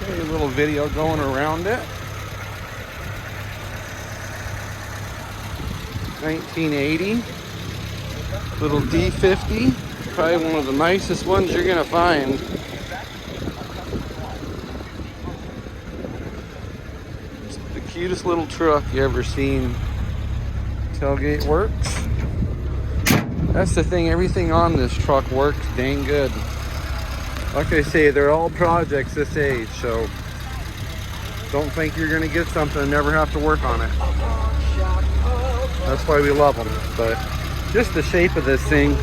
Okay, a little video going around it. 1980. Little d50. Probably one of the nicest ones you're gonna find. It's the cutest little truck you ever seen. Tailgate works. That's the thing, everything on this truck works dang good. Like I say, they're all projects this age, so don't think you're gonna get something and never have to work on it. That's why we love them. But just the shape of this thing,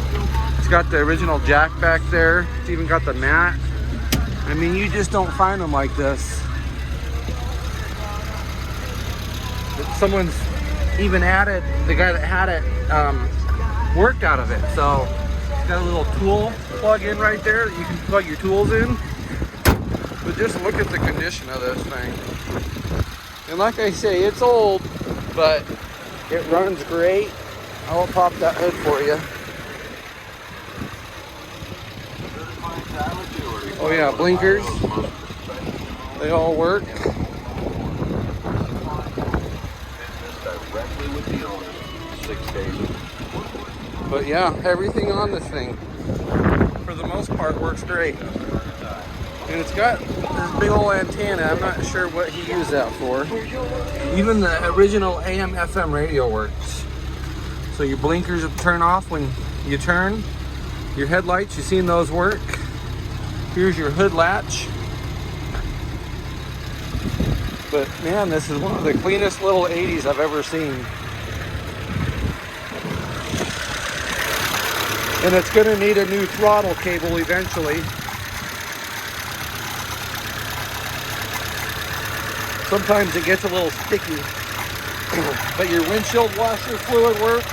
it's got the original jack back there. It's even got the mat. I mean, you just don't find them like this. Someone's even added, the guy that had it worked out of it. So it's got a little tool plug in right there that you can plug your tools in. But just look at the condition of this thing. And like I say, it's old, but it runs great. I'll pop that hood for you. Oh yeah, blinkers. They all work. But yeah, everything on this thing, for the most part, works great. And it's got this big old antenna. I'm not sure what he used that for. Even the original AM FM radio works. So your blinkers will turn off when you turn. Your headlights, you've seen those work. Here's your hood latch. But man, this is one of the cleanest little 80s I've ever seen. And it's gonna need a new throttle cable eventually. Sometimes it gets a little sticky. But your windshield washer fluid works.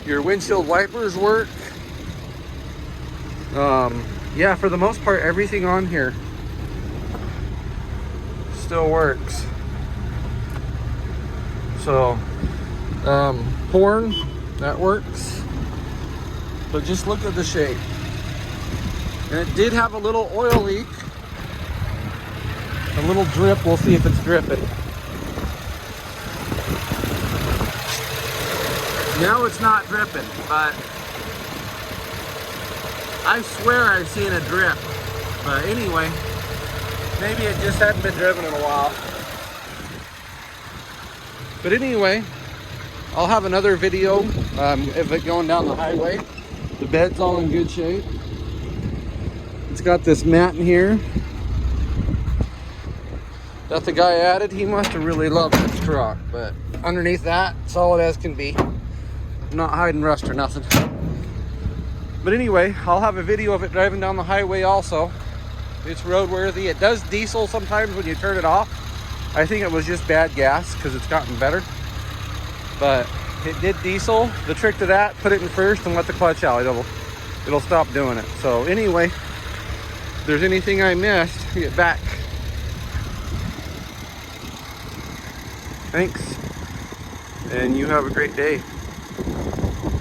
Your windshield wipers work. Yeah, for the most part, everything on here still works. So, horn, that works. But just look at the shape. And it did have a little oil leak. A little drip, we'll see if it's dripping. Now it's not dripping, but I swear I've seen a drip. But anyway, maybe it just hadn't been driven in a while. But anyway, I'll have another video of it going down the highway. The bed's all in good shape. It's got this mat in here that the guy added. He must have really loved this truck, but underneath that, solid as can be. Not hiding rust or nothing. But anyway, I'll have a video of it driving down the highway also. It's roadworthy. It does diesel sometimes when you turn it off. I think it was just bad gas because it's gotten better. But it did diesel. The trick to that, put it in first and let the clutch out. It'll stop doing it. So anyway, if there's anything I missed, get back. Thanks. And you have a great day.